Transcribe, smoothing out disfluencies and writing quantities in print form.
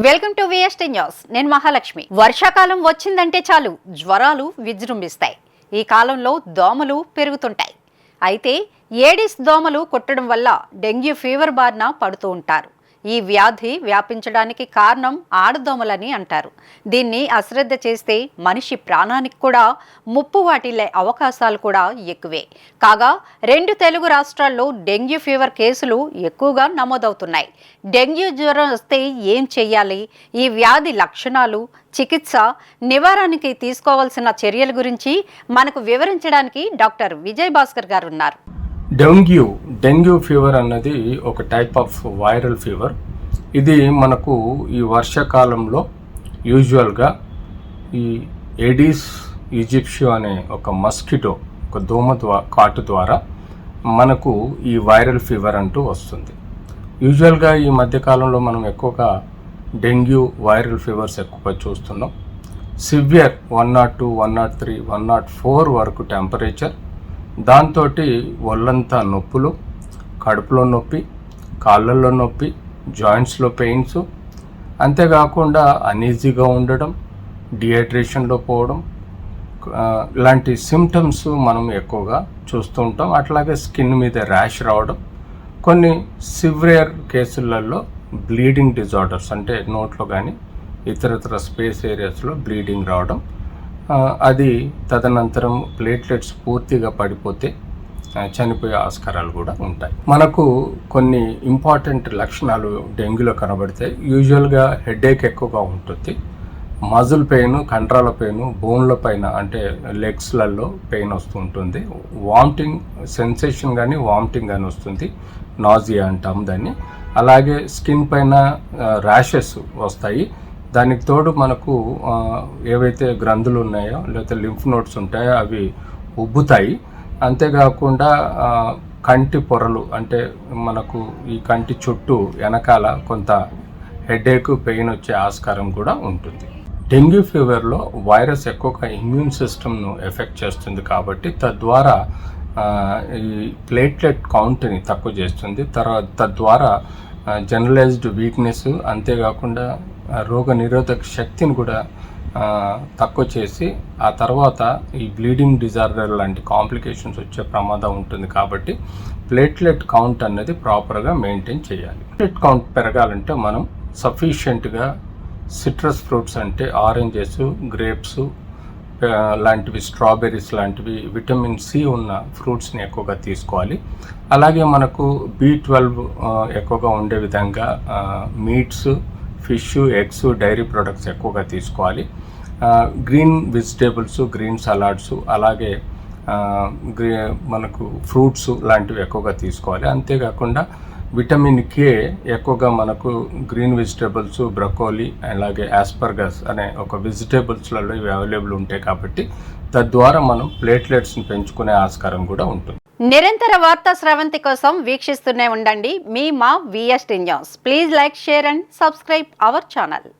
Welcome to VST news. నేను మహాలక్ష్మి. వర్షాకాలం వచ్చిందంటే చాలు జ్వరాలు విజృంభిస్తాయి. ఈ కాలంలో దోమలు పెరుగుతుంటాయి. అయితే ఏడిస్ దోమలు కుట్టడం వల్ల డెంగ్యూ ఫీవర్ బారిన పడుతూ ఉంటారు. ఈ వ్యాధి వ్యాపించడానికి కారణం ఆడదోమలని అంటారు. దీన్ని అశ్రద్ధ చేస్తే మనిషి ప్రాణానికి కూడా ముప్పు వాటిల్లే అవకాశాలు కూడా ఎక్కువే. కాగా 2 తెలుగు రాష్ట్రాల్లో డెంగ్యూ ఫీవర్ కేసులు ఎక్కువగా నమోదవుతున్నాయి. డెంగ్యూ జ్వరం వస్తే ఏం చెయ్యాలి, ఈ వ్యాధి లక్షణాలు, చికిత్స, నివారణకి తీసుకోవాల్సిన చర్యల గురించి మనకు వివరించడానికి డాక్టర్ విజయ్ భాస్కర్ గారు ఉన్నారు. డెంగ్యూ ఫీవర్ అన్నది ఒక టైప్ ఆఫ్ వైరల్ ఫీవర్. ఇది మనకు ఈ వర్షాకాలంలో యూజువల్గా ఈ ఏడిస్ ఈజిప్షియో అనే ఒక మస్కిటో, ఒక దోమ కాటు ద్వారా మనకు ఈ వైరల్ ఫీవర్ అంటూ వస్తుంది. యూజువల్గా ఈ మధ్యకాలంలో మనం ఎక్కువగా డెంగ్యూ వైరల్ ఫీవర్స్ ఎక్కువగా చూస్తున్నాం. సివియర్ 102, 103, 104 వరకు టెంపరేచర్, దాంతో ఒళ్ళంతా నొప్పులు, కడుపులో నొప్పి, కాళ్ళల్లో నొప్పి, జాయింట్స్లో పెయిన్స్, అంతేకాకుండా అనీజీగా ఉండడం, డిహైడ్రేషన్లో పోవడం, ఇలాంటి సిమ్టమ్స్ మనం ఎక్కువగా చూస్తూ ఉంటాం. అట్లాగే స్కిన్ మీద ర్యాష్ రావడం, కొన్ని సివియర్ కేసులలో బ్లీడింగ్ డిజార్డర్స్ అంటే నోట్లో కానీ ఇతరత్ర స్పేస్ ఏరియాస్లో బ్లీడింగ్ రావడం, అది తదనంతరం ప్లేట్లెట్స్ పూర్తిగా పడిపోతే చనిపోయే ఆస్కారాలు కూడా ఉంటాయి. మనకు కొన్ని ఇంపార్టెంట్ లక్షణాలు డెంగ్యూలో కనబడతాయి. యూజువల్గా హెడేక్ ఎక్కువగా ఉంటుంది, మజిల్ పెయిన్, కండరాల పెయిన్, బోన్ల పైన అంటే లెగ్స్లలో పెయిన్ వస్తూ ఉంటుంది, వామిటింగ్ సెన్సేషన్ కానీ వామిటింగ్ కానీ వస్తుంది, నాజియా అంటాం దాన్ని. అలాగే స్కిన్ పైన ర్యాషెస్ వస్తాయి. దానికి తోడు మనకు ఏవైతే గ్రంథులు ఉన్నాయో లేకపోతే లింఫ్ నోడ్స్ ఉంటాయో అవి ఉబ్బుతాయి. అంతేకాకుండా కంటి పొరలు అంటే మనకు ఈ కంటి చుట్టూ వెనకాల కొంత హెడేక్, పెయిన్ వచ్చే ఆస్కారం కూడా ఉంటుంది. డెంగ్యూ ఫీవర్లో వైరస్ ఎక్కువగా ఇమ్యూన్ సిస్టమ్ను ఎఫెక్ట్ చేస్తుంది కాబట్టి తద్వారా ఈ ప్లేట్లెట్ కౌంట్ని తక్కువ చేస్తుంది. తద్వారా జనరలైజ్డ్ వీక్నెస్, అంతేకాకుండా రోగ నిరోధక శక్తిని కూడా తక్కువ చేసి ఆ తర్వాత ఈ బ్లీడింగ్ డిజార్డర్ లాంటి కాంప్లికేషన్స్ వచ్చే ప్రమాదం ఉంటుంది. కాబట్టి ప్లేట్లెట్ కౌంట్ అనేది ప్రాపర్గా మెయింటైన్ చేయాలి. ప్లేట్లెట్ కౌంట్ పెరగాలంటే మనం సఫిషియెంట్గా సిట్రస్ ఫ్రూట్స్ అంటే ఆరెంజెస్, గ్రేప్స్ లాంటివి, స్ట్రాబెర్రీస్ లాంటివి విటమిన్ సి ఉన్న ఫ్రూట్స్ని ఎక్కువగా తీసుకోవాలి. అలాగే మనకు B12 ఎక్కువగా ఉండే విధంగా meats, fish, eggs, dairy products ఎక్కువగా తీసుకోవాలి. గ్రీన్ వెజిటేబుల్స్, గ్రీన్ సలాడ్స్, అలాగే మనకు ఫ్రూట్స్ లాంటివి ఎక్కువగా తీసుకోవాలి. అంతేకాకుండా విటమిన్ కే ఎక్కువగా మనకు గ్రీన్ వెజిటేబుల్స్, బ్రకోలీ, అలాగే ఆస్పర్గస్ అనే ఒక వెజిటేబుల్స్లలో ఇవి అవైలబుల్ ఉంటాయి. కాబట్టి తద్వారా మనం ప్లేట్లెట్స్ని పెంచుకునే ఆస్కారం కూడా ఉంటుంది. నిరంతర వార్తా స్రవంతి కోసం వీక్షిస్తూనే ఉండండి మా VST news. Please like, share and subscribe our channel.